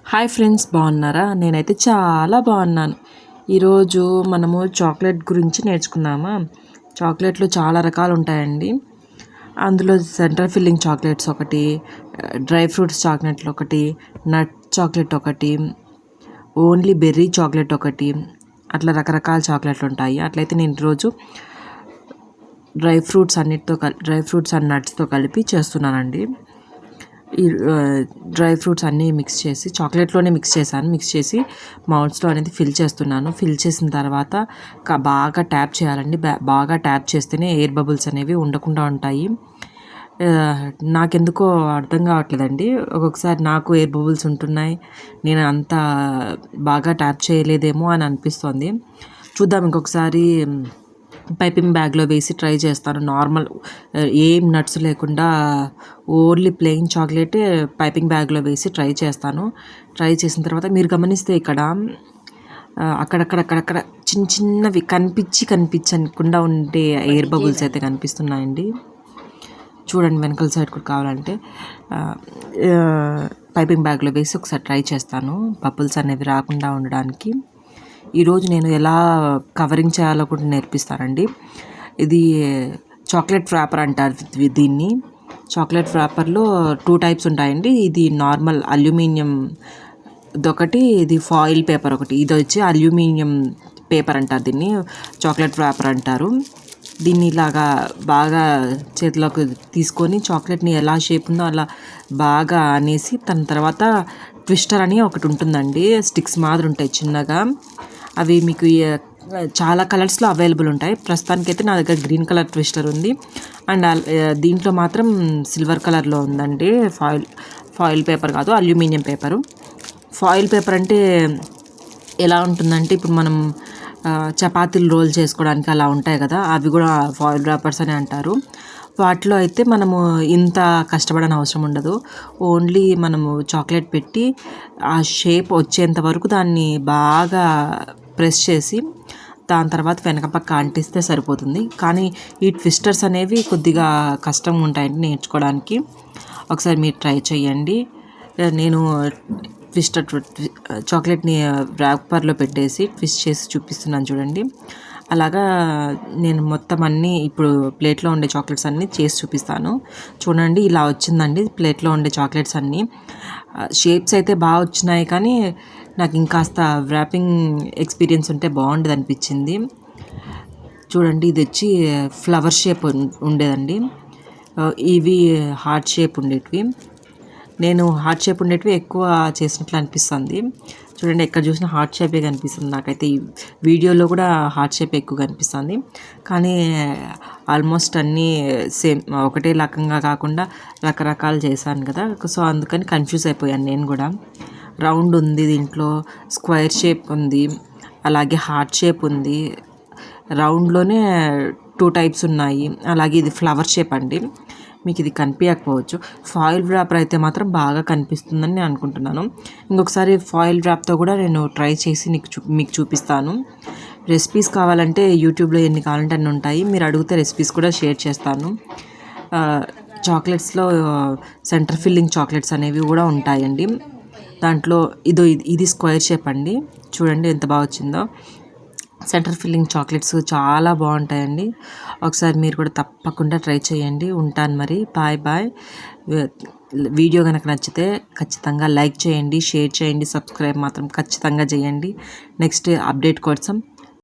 Hi friends, బాగున్నారా? నేనైతే చాలా బాగున్నాను. ఈరోజు మనము చాక్లెట్ గురించి నేర్చుకుందామా? చాక్లెట్లు చాలా రకాలు ఉంటాయండి. అందులో సెంటర్ ఫిల్లింగ్ చాక్లెట్స్ ఒకటి, డ్రై ఫ్రూట్స్ చాక్లెట్లు ఒకటి, నట్ చాక్లెట్ ఒకటి, ఓన్లీ బెర్రీ చాక్లెట్ ఒకటి, అట్లా రకరకాల చాక్లెట్లు ఉంటాయి. అట్లయితే నేను ఈరోజు డ్రై ఫ్రూట్స్ అండ్ నట్స్తో కలిపి చేస్తున్నానండి. ఈ డ్రై ఫ్రూట్స్ అన్నీ మిక్స్ చేసి చాక్లెట్లోనే మిక్స్ చేసి మౌల్డ్స్లో అనేది ఫిల్ చేస్తున్నాను. ఫిల్ చేసిన తర్వాత బాగా ట్యాప్ చేయాలండి. బాగా ట్యాప్ చేస్తేనే ఎయిర్ బబుల్స్ అనేవి ఉండకుండా ఉంటాయి. నాకెందుకో అర్థం కావట్లేదండి. ఒక్కొక్కసారి నాకు ఎయిర్ బబుల్స్ ఉంటున్నాయి, నేను అంత బాగా ట్యాప్ చేయలేదేమో అని అనిపిస్తుంది. చూద్దాం, ఇంకొకసారి పైపింగ్ బ్యాగ్లో వేసి ట్రై చేస్తాను. నార్మల్ ఏం నట్స్ లేకుండా ఓన్లీ ప్లెయిన్ చాక్లెట్ పైపింగ్ బ్యాగ్లో వేసి ట్రై చేస్తాను. ట్రై చేసిన తర్వాత మీరు గమనిస్తే ఇక్కడ అక్కడక్కడ చిన్నవి కనిపించకుండా ఉండే ఎయిర్ బబుల్స్ అయితే కనిపిస్తున్నాయండి. చూడండి, వెనకాల సైడ్ కూడా కావాలంటే పైపింగ్ బ్యాగ్లో వేసి ఒకసారి ట్రై చేస్తాను, బబుల్స్ అనేవి రాకుండా ఉండడానికి. ఈరోజు నేను ఎలా కవరింగ్ చేయాలో కూడా నేర్పిస్తానండి. ఇది చాక్లెట్ వ్రాపర్ అంటారు దీన్ని. చాక్లెట్ వ్రాపర్లో 2 టైప్స్ ఉంటాయండి. ఇది నార్మల్ అల్యూమినియం ఒకటి, ఇది ఫాయిల్ పేపర్ ఒకటి. ఇది వచ్చి అల్యూమినియం పేపర్ అంటారు, దీన్ని చాక్లెట్ వ్రాపర్ అంటారు. దీన్ని ఇలాగా బాగా చేతిలోకి తీసుకొని చాక్లెట్ని ఎలా షేప్ ఉందో అలా బాగా అనేసి దాని తర్వాత ట్విస్టర్ అని ఒకటి ఉంటుందండి. స్టిక్స్ మాదిరి ఉంటాయి చిన్నగా. అవి మీకు చాలా కలర్స్లో అవైలబుల్ ఉంటాయి. ప్రస్తుతానికైతే నా దగ్గర గ్రీన్ కలర్ ట్విస్టర్ ఉంది. అండ్ దీంట్లో మాత్రం సిల్వర్ కలర్లో ఉందండి. ఫాయిల్ పేపర్ కాదు, అల్యూమినియం పేపరు. ఫాయిల్ పేపర్ అంటే ఎలా ఉంటుందంటే, ఇప్పుడు మనం చపాతీలు రోల్ చేసుకోవడానికి అలా ఉంటాయి కదా, అవి కూడా ఫాయిల్ ర్యాపర్స్ అని అంటారు. వాటిలో అయితే మనము ఇంత కష్టపడని అవసరం ఉండదు. ఓన్లీ మనము చాక్లెట్ పెట్టి ఆ షేప్ వచ్చేంత వరకు దాన్ని బాగా ప్రెస్ చేసి దాని తర్వాత వెనక పక్క అంటిస్తే సరిపోతుంది. కానీ ఈ ట్విస్టర్స్ అనేవి కొద్దిగా కష్టంగా ఉంటాయండి నేర్చుకోవడానికి. ఒకసారి మీరు ట్రై చేయండి. నేను చాక్లెట్ని ర్యాపర్లో పెట్టేసి ట్విస్ట్ చేసి చూపిస్తున్నాను చూడండి. అలాగా నేను మొత్తం అన్నీ ఇప్పుడు ప్లేట్లో ఉండే చాక్లెట్స్ అన్నీ చేసి చూపిస్తాను. చూడండి, ఇలా వచ్చిందండి ప్లేట్లో ఉండే చాక్లెట్స్ అన్నీ. షేప్స్ అయితే బాగా వచ్చినాయి, కానీ నాకు ఇంకాస్త ర్యాపింగ్ ఎక్స్పీరియన్స్ ఉంటే బాగుండేది అనిపించింది. చూడండి, ఇది వచ్చి ఫ్లవర్ షేప్ ఉండేదండి. ఇవి హార్ట్ షేప్ ఉండేటివి. నేను హార్ట్ షేప్ ఉండేటివి ఎక్కువ చేసినట్లు అనిపిస్తుంది. చూడండి, ఎక్కడ చూసినా హార్ట్ షేపే కనిపిస్తుంది. నాకైతే ఈ వీడియోలో కూడా హార్ట్ షేప్ ఎక్కువ కనిపిస్తుంది. కానీ ఆల్మోస్ట్ అన్నీ సేమ్, ఒకటే రకంగా కాకుండా రకరకాలు చేశాను కదా, సో అందుకని కన్ఫ్యూజ్ అయిపోయాను నేను కూడా. రౌండ్ ఉంది, దీంట్లో స్క్వేర్ షేప్ ఉంది, అలాగే హార్ట్ షేప్ ఉంది. రౌండ్లోనే 2 టైప్స్ ఉన్నాయి. అలాగే ఇది ఫ్లవర్ షేప్ అండి. మీకు ఇది కనిపించకపోవచ్చు. ఫాయిల్ ర్యాపర్ అయితే మాత్రం బాగా కనిపిస్తుందని నేను అనుకుంటున్నాను. ఇంకొకసారి ఫాయిల్ ర్యాప్తో కూడా నేను ట్రై చేసి మీకు చూపిస్తాను. రెసిపీస్ కావాలంటే యూట్యూబ్లో ఎన్ని కావాలంటే అన్ని ఉంటాయి. మీరు అడిగితే రెసిపీస్ కూడా షేర్ చేస్తాను. చాక్లెట్స్లో సెంటర్ ఫిల్లింగ్ చాక్లెట్స్ అనేవి కూడా ఉంటాయండి. దాంట్లో ఇది స్క్వేర్ షేప్ అండి. చూడండి ఎంత బాగా వచ్చిందో. సెంటర్ ఫిల్లింగ్ చాక్లెట్స్ చాలా బాగుంటాయండి. ఒకసారి మీరు కూడా తప్పకుండా ట్రై చేయండి. ఉంటాను మరి, బాయ్ బాయ్. వీడియో కనుక నచ్చితే ఖచ్చితంగా లైక్ చేయండి, షేర్ చేయండి, సబ్స్క్రైబ్ మాత్రం ఖచ్చితంగా చేయండి. నెక్స్ట్ అప్డేట్ కోసం